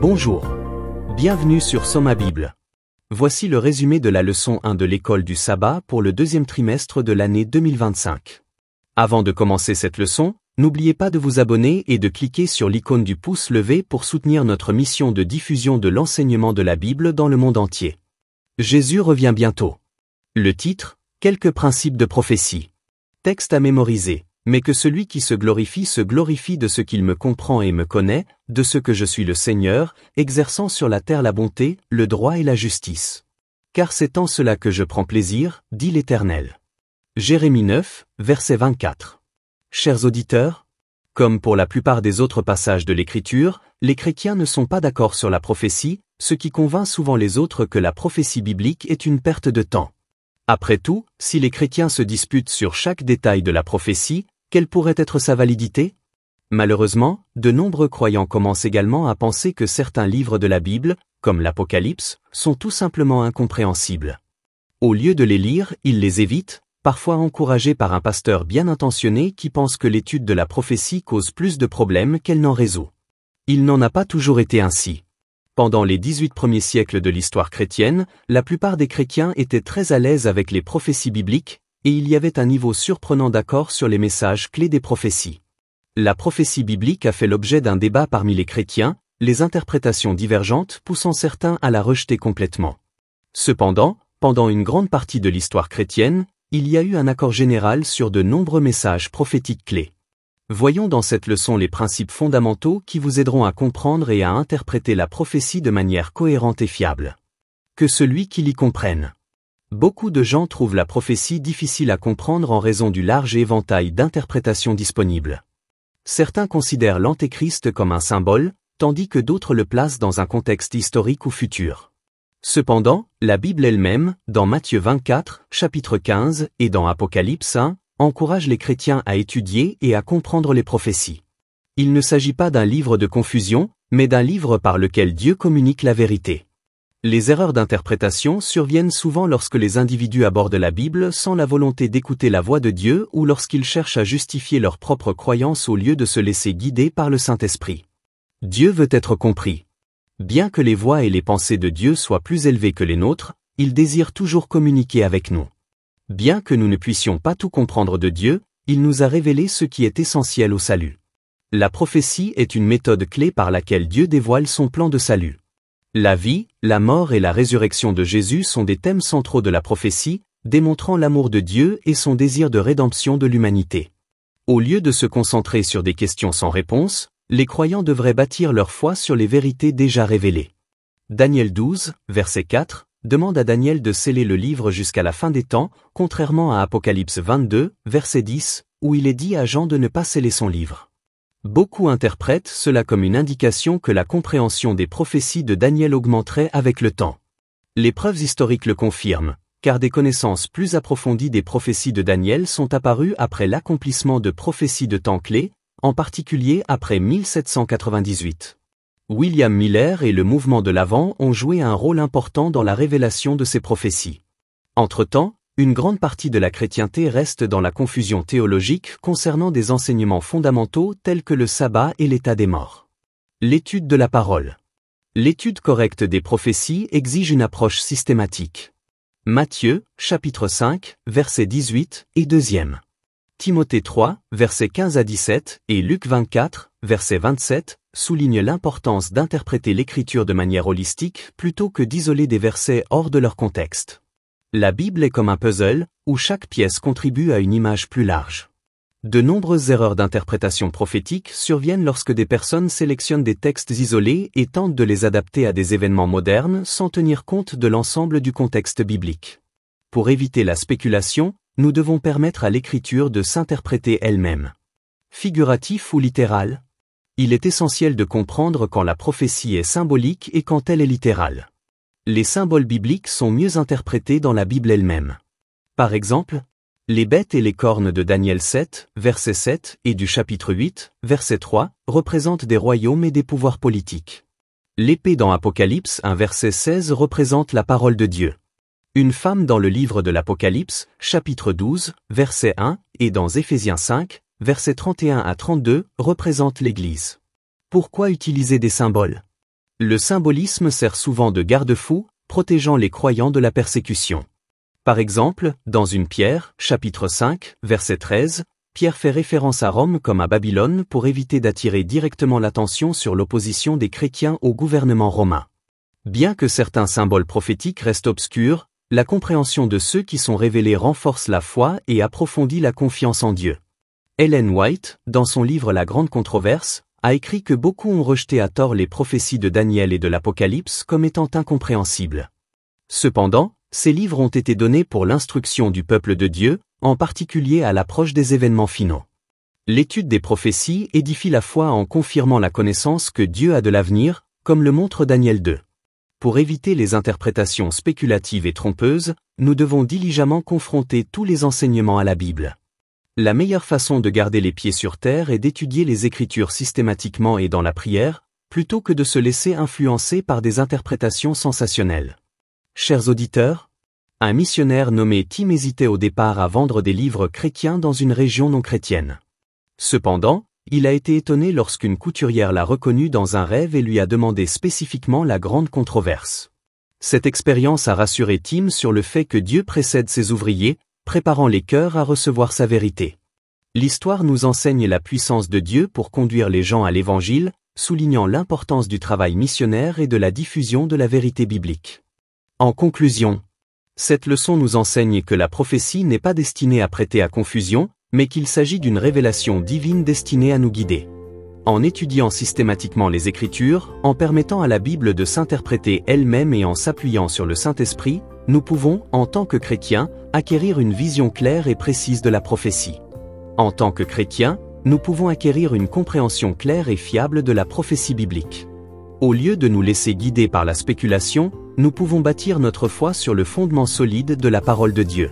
Bonjour. Bienvenue sur Soma Bible. Voici le résumé de la leçon 1 de l'école du sabbat pour le deuxième trimestre de l'année 2025. Avant de commencer cette leçon, n'oubliez pas de vous abonner et de cliquer sur l'icône du pouce levé pour soutenir notre mission de diffusion de l'enseignement de la Bible dans le monde entier. Jésus revient bientôt. Le titre, quelques principes de prophétie. Texte à mémoriser. Mais que celui qui se glorifie de ce qu'il me comprend et me connaît, de ce que je suis le Seigneur, exerçant sur la terre la bonté, le droit et la justice. Car c'est en cela que je prends plaisir, dit l'Éternel. Jérémie 9, verset 24. Chers auditeurs, comme pour la plupart des autres passages de l'Écriture, les chrétiens ne sont pas d'accord sur la prophétie, ce qui convainc souvent les autres que la prophétie biblique est une perte de temps. Après tout, si les chrétiens se disputent sur chaque détail de la prophétie, quelle pourrait être sa validité? Malheureusement, de nombreux croyants commencent également à penser que certains livres de la Bible, comme l'Apocalypse, sont tout simplement incompréhensibles. Au lieu de les lire, ils les évitent, parfois encouragés par un pasteur bien intentionné qui pense que l'étude de la prophétie cause plus de problèmes qu'elle n'en résout. Il n'en a pas toujours été ainsi. Pendant les 18 premiers siècles de l'histoire chrétienne, la plupart des chrétiens étaient très à l'aise avec les prophéties bibliques, et il y avait un niveau surprenant d'accord sur les messages clés des prophéties. La prophétie biblique a fait l'objet d'un débat parmi les chrétiens, les interprétations divergentes poussant certains à la rejeter complètement. Cependant, pendant une grande partie de l'histoire chrétienne, il y a eu un accord général sur de nombreux messages prophétiques clés. Voyons dans cette leçon les principes fondamentaux qui vous aideront à comprendre et à interpréter la prophétie de manière cohérente et fiable. Que celui qui l'y comprenne. Beaucoup de gens trouvent la prophétie difficile à comprendre en raison du large éventail d'interprétations disponibles. Certains considèrent l'Antéchrist comme un symbole, tandis que d'autres le placent dans un contexte historique ou futur. Cependant, la Bible elle-même, dans Matthieu 24, chapitre 15, et dans Apocalypse 1, encourage les chrétiens à étudier et à comprendre les prophéties. Il ne s'agit pas d'un livre de confusion, mais d'un livre par lequel Dieu communique la vérité. Les erreurs d'interprétation surviennent souvent lorsque les individus abordent la Bible sans la volonté d'écouter la voix de Dieu ou lorsqu'ils cherchent à justifier leurs propres croyances au lieu de se laisser guider par le Saint-Esprit. Dieu veut être compris. Bien que les voix et les pensées de Dieu soient plus élevées que les nôtres, il désire toujours communiquer avec nous. Bien que nous ne puissions pas tout comprendre de Dieu, il nous a révélé ce qui est essentiel au salut. La prophétie est une méthode clé par laquelle Dieu dévoile son plan de salut. La vie, la mort et la résurrection de Jésus sont des thèmes centraux de la prophétie, démontrant l'amour de Dieu et son désir de rédemption de l'humanité. Au lieu de se concentrer sur des questions sans réponse, les croyants devraient bâtir leur foi sur les vérités déjà révélées. Daniel 12, verset 4, demande à Daniel de sceller le livre jusqu'à la fin des temps, contrairement à Apocalypse 22, verset 10, où il est dit à Jean de ne pas sceller son livre. Beaucoup interprètent cela comme une indication que la compréhension des prophéties de Daniel augmenterait avec le temps. Les preuves historiques le confirment, car des connaissances plus approfondies des prophéties de Daniel sont apparues après l'accomplissement de prophéties de temps clés, en particulier après 1798. William Miller et le mouvement de l'Avent ont joué un rôle important dans la révélation de ces prophéties. Entre-temps, une grande partie de la chrétienté reste dans la confusion théologique concernant des enseignements fondamentaux tels que le sabbat et l'état des morts. L'étude de la parole. L'étude correcte des prophéties exige une approche systématique. Matthieu, chapitre 5, verset 18 et 2e. Timothée 3, versets 15 à 17 et Luc 24, verset 27, soulignent l'importance d'interpréter l'Écriture de manière holistique plutôt que d'isoler des versets hors de leur contexte. La Bible est comme un puzzle, où chaque pièce contribue à une image plus large. De nombreuses erreurs d'interprétation prophétique surviennent lorsque des personnes sélectionnent des textes isolés et tentent de les adapter à des événements modernes sans tenir compte de l'ensemble du contexte biblique. Pour éviter la spéculation, nous devons permettre à l'Écriture de s'interpréter elle-même. Figuratif ou littéral? Il est essentiel de comprendre quand la prophétie est symbolique et quand elle est littérale. Les symboles bibliques sont mieux interprétés dans la Bible elle-même. Par exemple, les bêtes et les cornes de Daniel 7, verset 7, et du chapitre 8, verset 3, représentent des royaumes et des pouvoirs politiques. L'épée dans Apocalypse 1, verset 16 représente la parole de Dieu. Une femme dans le livre de l'Apocalypse, chapitre 12, verset 1, et dans Éphésiens 5, versets 31 à 32, représente l'Église. Pourquoi utiliser des symboles? Le symbolisme sert souvent de garde-fou, protégeant les croyants de la persécution. Par exemple, dans une Pierre, chapitre 5, verset 13, Pierre fait référence à Rome comme à Babylone pour éviter d'attirer directement l'attention sur l'opposition des chrétiens au gouvernement romain. Bien que certains symboles prophétiques restent obscurs, la compréhension de ceux qui sont révélés renforce la foi et approfondit la confiance en Dieu. Ellen White, dans son livre La Grande Controverse, a écrit que beaucoup ont rejeté à tort les prophéties de Daniel et de l'Apocalypse comme étant incompréhensibles. Cependant, ces livres ont été donnés pour l'instruction du peuple de Dieu, en particulier à l'approche des événements finaux. L'étude des prophéties édifie la foi en confirmant la connaissance que Dieu a de l'avenir, comme le montre Daniel 2. Pour éviter les interprétations spéculatives et trompeuses, nous devons diligemment confronter tous les enseignements à la Bible. La meilleure façon de garder les pieds sur terre est d'étudier les Écritures systématiquement et dans la prière, plutôt que de se laisser influencer par des interprétations sensationnelles. Chers auditeurs, un missionnaire nommé Tim hésitait au départ à vendre des livres chrétiens dans une région non chrétienne. Cependant, il a été étonné lorsqu'une couturière l'a reconnu dans un rêve et lui a demandé spécifiquement La Grande Controverse. Cette expérience a rassuré Tim sur le fait que Dieu précède ses ouvriers, préparant les cœurs à recevoir sa vérité. L'histoire nous enseigne la puissance de Dieu pour conduire les gens à l'Évangile, soulignant l'importance du travail missionnaire et de la diffusion de la vérité biblique. En conclusion, cette leçon nous enseigne que la prophétie n'est pas destinée à prêter à confusion, mais qu'il s'agit d'une révélation divine destinée à nous guider. En étudiant systématiquement les Écritures, en permettant à la Bible de s'interpréter elle-même et en s'appuyant sur le Saint-Esprit, nous pouvons, en tant que chrétiens, acquérir une vision claire et précise de la prophétie. En tant que chrétiens, nous pouvons acquérir une compréhension claire et fiable de la prophétie biblique. Au lieu de nous laisser guider par la spéculation, nous pouvons bâtir notre foi sur le fondement solide de la parole de Dieu.